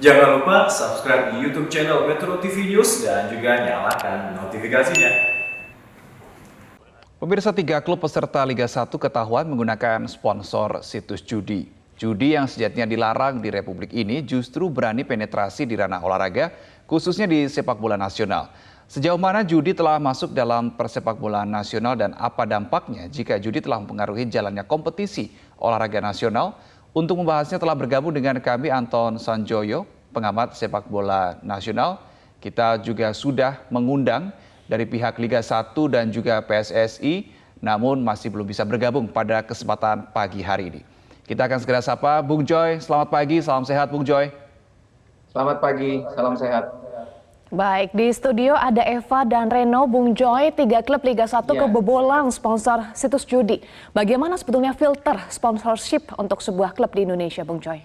Jangan lupa subscribe di YouTube channel Metro TV News dan juga nyalakan notifikasinya. Pemirsa, 3 klub peserta Liga 1 ketahuan menggunakan sponsor situs judi. Judi yang sejatinya dilarang di Republik ini justru berani penetrasi di ranah olahraga, khususnya di sepak bola nasional. Sejauh mana judi telah masuk dalam persepakbolaan nasional dan apa dampaknya jika judi telah mempengaruhi jalannya kompetisi olahraga nasional? Untuk membahasnya telah bergabung dengan kami Anton Sanjoyo, pengamat sepak bola nasional. Kita juga sudah mengundang dari pihak Liga 1 dan juga PSSI, namun masih belum bisa bergabung pada kesempatan pagi hari ini. Kita akan segera sapa Bung Joy. Selamat pagi, salam sehat Bung Joy. Selamat pagi, salam sehat. Baik, di studio ada Eva dan Reno. Bung Joy, 3 klub Liga 1 kebobolan sponsor situs judi. Bagaimana sebetulnya filter sponsorship untuk sebuah klub di Indonesia, Bung Joy?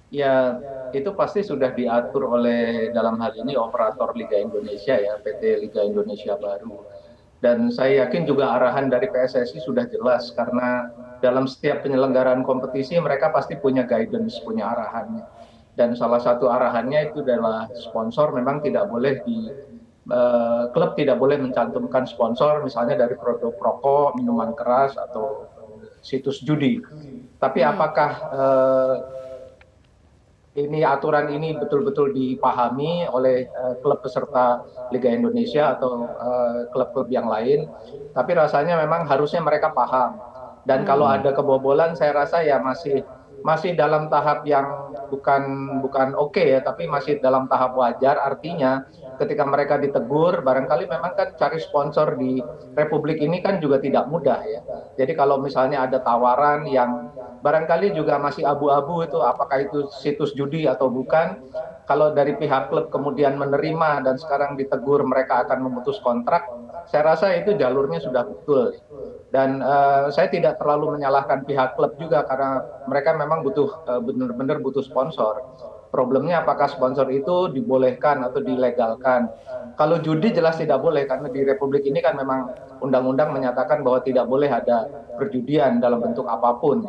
Ya, itu pasti sudah diatur oleh dalam hal ini operator Liga Indonesia ya, PT Liga Indonesia Baru. Dan saya yakin juga arahan dari PSSI sudah jelas karena dalam setiap penyelenggaraan kompetisi mereka pasti punya guidance, punya arahannya. Dan salah satu arahannya itu adalah sponsor memang tidak boleh klub tidak boleh mencantumkan sponsor misalnya dari produk rokok, minuman keras atau situs judi. Tapi apakah aturan ini betul-betul dipahami oleh klub peserta Liga Indonesia atau klub-klub yang lain, tapi rasanya memang harusnya mereka paham. Dan kalau ada kebobolan, saya rasa ya masih dalam tahap yang bukan oke ya, tapi masih dalam tahap wajar. Artinya ketika mereka ditegur, barangkali memang kan cari sponsor di Republik ini kan juga tidak mudah ya. Jadi kalau misalnya ada tawaran yang barangkali juga masih abu-abu itu apakah itu situs judi atau bukan, kalau dari pihak klub kemudian menerima dan sekarang ditegur mereka akan memutus kontrak, saya rasa itu jalurnya sudah betul. Dan saya tidak terlalu menyalahkan pihak klub juga karena mereka memang benar-benar butuh sponsor. Problemnya apakah sponsor itu dibolehkan atau dilegalkan. Kalau judi jelas tidak boleh karena di Republik ini kan memang undang-undang menyatakan bahwa tidak boleh ada perjudian dalam bentuk apapun.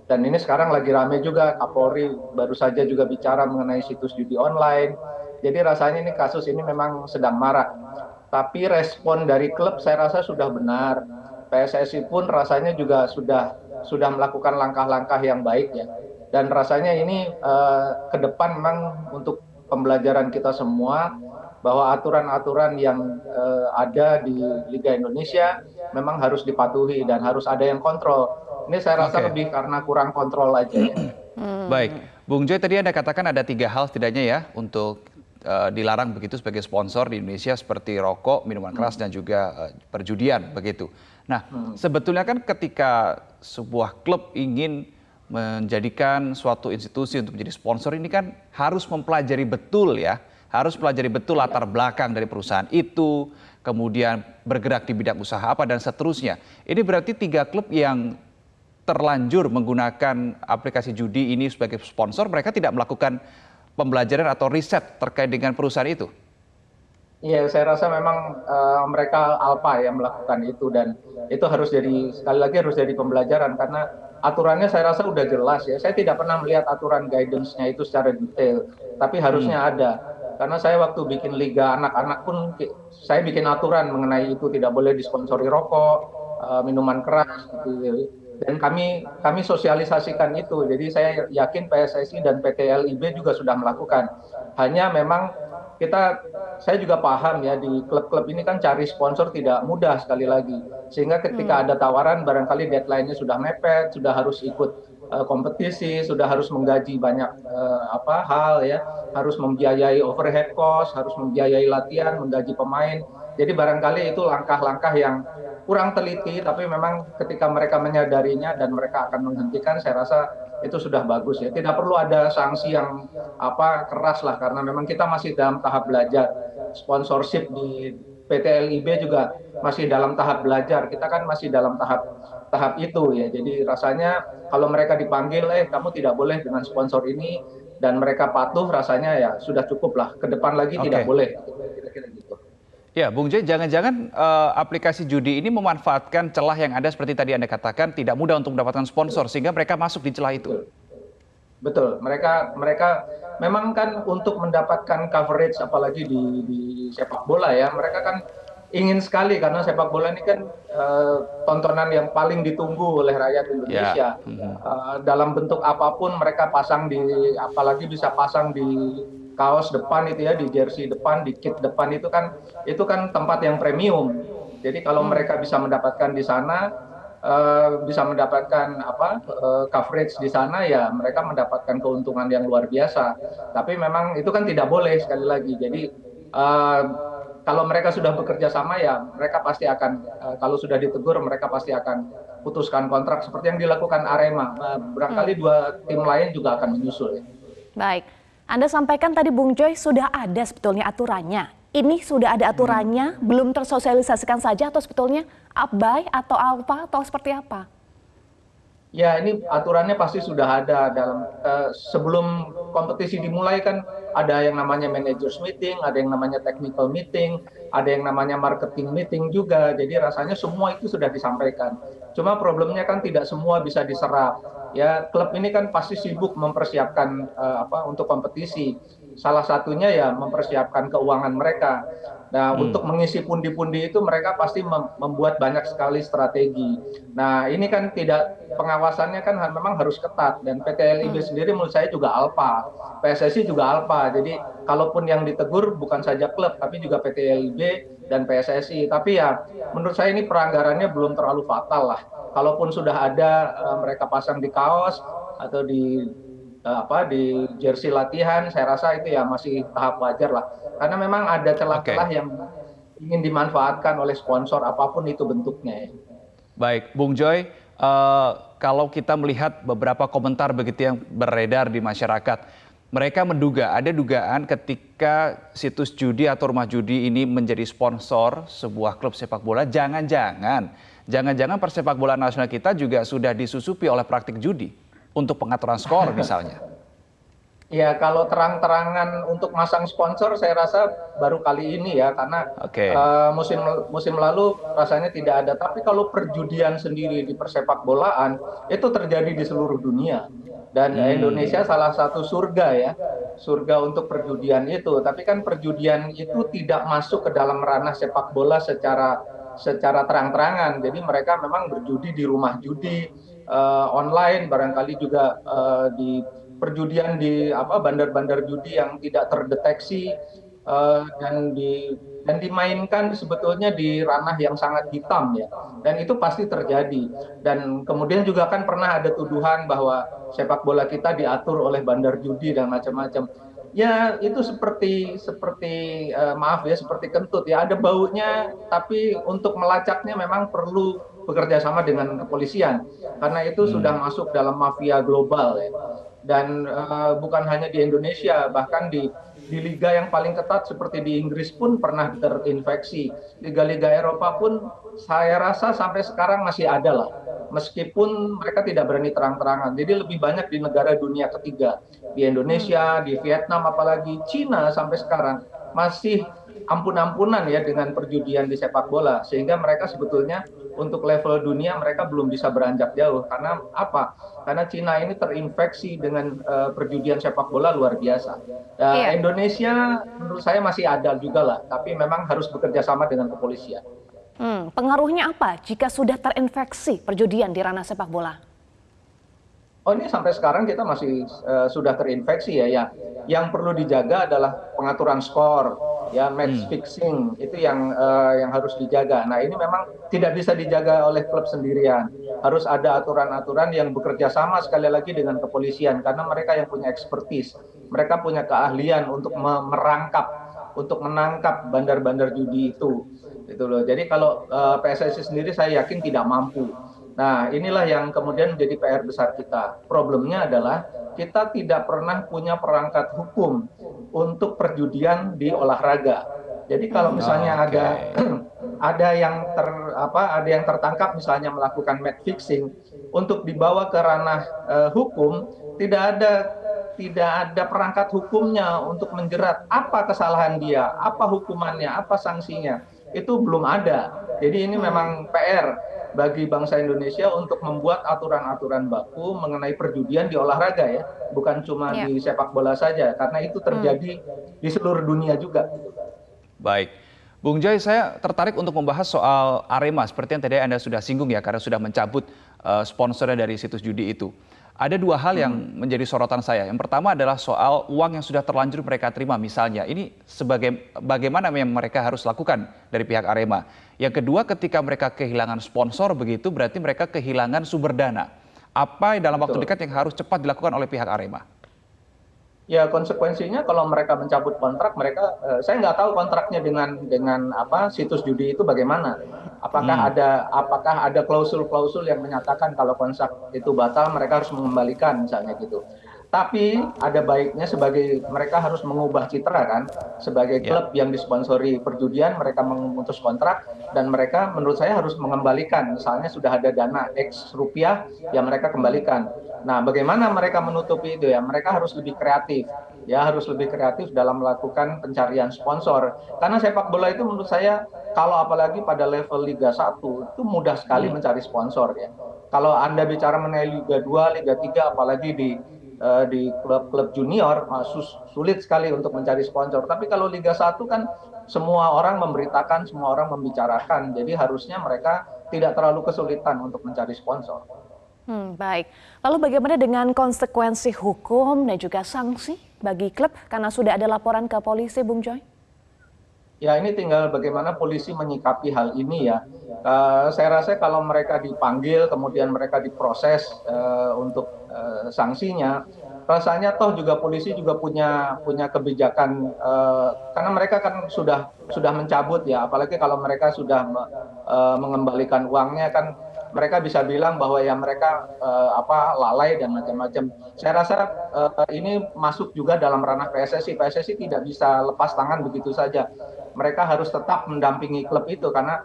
Dan ini sekarang lagi rame juga, Kapolri baru saja juga bicara mengenai situs judi online. Jadi rasanya ini kasus ini memang sedang marak. Tapi respon dari klub saya rasa sudah benar. PSSI pun rasanya juga sudah melakukan langkah-langkah yang baik ya. Dan rasanya ini ke depan memang untuk pembelajaran kita semua bahwa aturan-aturan yang ada di Liga Indonesia memang harus dipatuhi dan harus ada yang kontrol. Ini saya rasa lebih karena kurang kontrol aja ya. Baik, Bung Joy, tadi Anda katakan ada 3 hal setidaknya ya untuk dilarang begitu sebagai sponsor di Indonesia seperti rokok, minuman keras dan juga perjudian begitu. Nah, sebetulnya kan ketika sebuah klub ingin menjadikan suatu institusi untuk menjadi sponsor ini kan harus mempelajari betul ya, harus pelajari betul latar belakang dari perusahaan itu, kemudian bergerak di bidang usaha apa dan seterusnya. Ini berarti 3 klub yang terlanjur menggunakan aplikasi judi ini sebagai sponsor, mereka tidak melakukan pembelajaran atau riset terkait dengan perusahaan itu? Iya, saya rasa memang mereka alpa yang melakukan itu dan itu harus jadi sekali lagi harus jadi pembelajaran karena aturannya saya rasa udah jelas ya. Saya tidak pernah melihat aturan guidance-nya itu secara detail, tapi harusnya ada. Karena saya waktu bikin liga anak-anak pun saya bikin aturan mengenai itu tidak boleh disponsori rokok, minuman keras gitu. Dan kami sosialisasikan itu. Jadi saya yakin PSSI dan PT LIB juga sudah melakukan. Hanya memang saya juga paham ya di klub-klub ini kan cari sponsor tidak mudah sekali lagi. Sehingga ketika ada tawaran barangkali deadline-nya sudah mepet, sudah harus ikut kompetisi, sudah harus menggaji banyak hal ya, harus membiayai overhead cost, harus membiayai latihan, menggaji pemain. Jadi barangkali itu langkah-langkah yang kurang teliti, tapi memang ketika mereka menyadarinya dan mereka akan menghentikan, saya rasa itu sudah bagus ya. Tidak perlu ada sanksi yang keras lah, karena memang kita masih dalam tahap belajar. Sponsorship di PT LIB juga masih dalam tahap belajar. Kita kan masih dalam tahap itu ya. Jadi rasanya kalau mereka dipanggil, kamu tidak boleh dengan sponsor ini, dan mereka patuh, rasanya ya sudah cukup lah. Ke depan lagi tidak boleh. Kira-kira gitu. Ya, Bung Joy, jangan-jangan aplikasi judi ini memanfaatkan celah yang ada seperti tadi Anda katakan, tidak mudah untuk mendapatkan sponsor, sehingga mereka masuk di celah itu. Betul, mereka memang kan untuk mendapatkan coverage apalagi di sepak bola ya, mereka kan ingin sekali karena sepak bola ini kan tontonan yang paling ditunggu oleh rakyat Indonesia. Ya. Dalam bentuk apapun mereka pasang apalagi bisa pasang di kaos depan itu ya, di jersey depan, di kit depan itu kan tempat yang premium. Jadi kalau mereka bisa mendapatkan di sana, bisa mendapatkan coverage di sana, ya mereka mendapatkan keuntungan yang luar biasa. Tapi memang itu kan tidak boleh sekali lagi. Jadi kalau mereka sudah bekerja sama ya mereka pasti akan kalau sudah ditegur mereka pasti akan putuskan kontrak seperti yang dilakukan Arema. Barangkali dua tim lain juga akan menyusul ya. Baik, Anda sampaikan tadi Bung Joy sudah ada sebetulnya aturannya. Ini sudah ada aturannya, belum tersosialisasikan saja atau sebetulnya abai atau apa atau seperti apa? Ya, ini aturannya pasti sudah ada dalam sebelum kompetisi dimulai kan ada yang namanya managers meeting, ada yang namanya technical meeting, ada yang namanya marketing meeting juga. Jadi rasanya semua itu sudah disampaikan. Cuma problemnya kan tidak semua bisa diserap. Ya, klub ini kan pasti sibuk mempersiapkan untuk kompetisi. Salah satunya ya mempersiapkan keuangan mereka. Nah, untuk mengisi pundi-pundi itu mereka pasti membuat banyak sekali strategi. Nah, ini kan pengawasannya kan memang harus ketat dan PT LIB sendiri menurut saya juga alpa. PSSI juga alpa. Jadi, kalaupun yang ditegur bukan saja klub tapi juga PT LIB dan PSSI. Tapi ya menurut saya ini pelanggarannya belum terlalu fatal lah. Kalaupun sudah ada mereka pasang di kaos atau di jersey latihan, saya rasa itu ya masih tahap wajar lah. Karena memang ada celah-celah yang ingin dimanfaatkan oleh sponsor apapun itu bentuknya ya. Baik, Bung Joy, kalau kita melihat beberapa komentar begitu yang beredar di masyarakat, mereka menduga, ada dugaan ketika situs judi atau rumah judi ini menjadi sponsor sebuah klub sepak bola, jangan-jangan persepak bola nasional kita juga sudah disusupi oleh praktik judi untuk pengaturan skor misalnya. Ya, kalau terang-terangan untuk masang sponsor saya rasa baru kali ini ya, karena musim lalu rasanya tidak ada. Tapi kalau perjudian sendiri di persepak bolaan itu terjadi di seluruh dunia. Dan Indonesia salah satu surga ya, surga untuk perjudian itu. Tapi kan perjudian itu tidak masuk ke dalam ranah sepak bola secara terang-terangan. Jadi mereka memang berjudi di rumah judi online, barangkali juga di perjudian di bandar-bandar judi yang tidak terdeteksi dan dimainkan sebetulnya di ranah yang sangat hitam ya, dan itu pasti terjadi. Dan kemudian juga kan pernah ada tuduhan bahwa sepak bola kita diatur oleh bandar judi dan macam-macam. Ya itu seperti maaf ya, seperti kentut ya, ada baunya, tapi untuk melacaknya memang perlu bekerja sama dengan kepolisian karena itu sudah masuk dalam mafia global ya. Dan bukan hanya di Indonesia, bahkan di liga yang paling ketat seperti di Inggris pun pernah terinfeksi. Liga-liga Eropa pun saya rasa sampai sekarang masih ada lah, meskipun mereka tidak berani terang-terangan. Jadi lebih banyak di negara dunia ketiga, di Indonesia, di Vietnam, apalagi Cina sampai sekarang masih ampun-ampunan ya dengan perjudian di sepak bola, sehingga mereka sebetulnya untuk level dunia mereka belum bisa beranjak jauh. Karena apa? Karena Cina ini terinfeksi dengan perjudian sepak bola luar biasa. Indonesia menurut saya masih ada juga lah, tapi memang harus bekerja sama dengan kepolisian. Pengaruhnya apa jika sudah terinfeksi perjudian di ranah sepak bola? Oh, ini sampai sekarang kita masih sudah terinfeksi ya. Yang perlu dijaga adalah pengaturan skor, ya, match fixing itu yang harus dijaga. Nah, ini memang tidak bisa dijaga oleh klub sendirian. Harus ada aturan-aturan yang bekerja sama sekali lagi dengan kepolisian karena mereka yang punya expertise. Mereka punya keahlian untuk untuk menangkap bandar-bandar judi itu. Gitu loh. Jadi kalau PSSI sendiri saya yakin tidak mampu. Nah, inilah yang kemudian menjadi PR besar kita. Problemnya adalah kita tidak pernah punya perangkat hukum untuk perjudian di olahraga. Jadi kalau misalnya ada yang tertangkap misalnya melakukan match fixing, untuk dibawa ke ranah hukum tidak ada perangkat hukumnya untuk menjerat apa kesalahan dia, apa hukumannya, apa sanksinya. Itu belum ada. Jadi ini memang PR bagi bangsa Indonesia untuk membuat aturan-aturan baku mengenai perjudian di olahraga ya, bukan cuma Ya. di sepak bola saja, karena itu terjadi di seluruh dunia juga. Baik, Bung Joy, saya tertarik untuk membahas soal Arema seperti yang tadi Anda sudah singgung ya, karena sudah mencabut sponsornya dari situs judi itu. Ada dua hal yang menjadi sorotan saya. Yang pertama adalah soal uang yang sudah terlanjur mereka terima misalnya. Ini bagaimana yang mereka harus lakukan dari pihak Arema. Yang kedua, ketika mereka kehilangan sponsor begitu berarti mereka kehilangan sumber dana. Apa dalam waktu dekat yang harus cepat dilakukan oleh pihak Arema? Ya konsekuensinya kalau mereka mencabut kontrak, saya nggak tahu kontraknya dengan situs judi itu bagaimana. Apakah ada klausul-klausul yang menyatakan kalau kontrak itu batal mereka harus mengembalikan misalnya gitu. Tapi ada baiknya mereka harus mengubah citra kan, sebagai klub yang disponsori perjudian mereka memutus kontrak dan mereka menurut saya harus mengembalikan, misalnya sudah ada dana X rupiah yang mereka kembalikan. Nah, bagaimana mereka menutupi itu ya? Mereka harus lebih kreatif, dalam melakukan pencarian sponsor. Karena sepak bola itu menurut saya kalau apalagi pada level Liga 1 itu mudah sekali mencari sponsor ya. Kalau Anda bicara mengenai Liga 2, Liga 3 apalagi di klub-klub junior sulit sekali untuk mencari sponsor. Tapi kalau Liga 1 kan semua orang memberitakan, semua orang membicarakan. Jadi harusnya mereka tidak terlalu kesulitan untuk mencari sponsor. Baik. Lalu bagaimana dengan konsekuensi hukum dan juga sanksi bagi klub karena sudah ada laporan ke polisi, Bung Joy? Ya ini tinggal bagaimana polisi menyikapi hal ini ya. Saya rasa kalau mereka dipanggil kemudian mereka diproses untuk sanksinya, rasanya toh juga polisi juga punya kebijakan karena mereka kan sudah mencabut ya, apalagi kalau mereka sudah mengembalikan uangnya kan mereka bisa bilang bahwa ya mereka lalai dan macam-macam. Saya rasa ini masuk juga dalam ranah PSSI. PSSI tidak bisa lepas tangan begitu saja. Mereka harus tetap mendampingi klub itu karena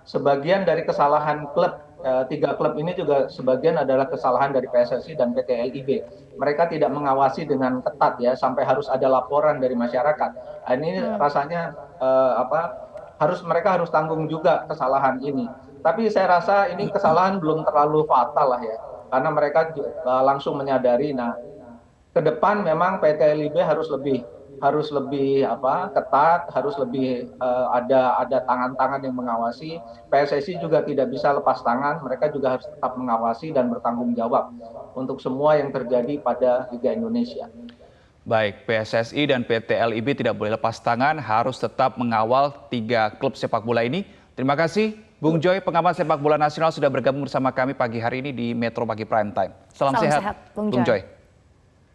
sebagian dari kesalahan klub, 3 klub ini juga sebagian adalah kesalahan dari PSSI dan PT LIB. Mereka tidak mengawasi dengan ketat ya, sampai harus ada laporan dari masyarakat. Ini rasanya mereka harus tanggung juga kesalahan ini. Tapi saya rasa ini kesalahan belum terlalu fatal lah ya, karena mereka langsung menyadari. Nah, ke depan memang PT LIB harus lebih ketat, harus lebih ada tangan-tangan yang mengawasi. PSSI juga tidak bisa lepas tangan, mereka juga harus tetap mengawasi dan bertanggung jawab untuk semua yang terjadi pada Liga Indonesia. Baik, PSSI dan PT LIB tidak boleh lepas tangan, harus tetap mengawal 3 klub sepak bola ini. Terima kasih Bung Joy, pengamat sepak bola nasional sudah bergabung bersama kami pagi hari ini di Metro Pagi Prime Time. Salam sehat, Bung Joy.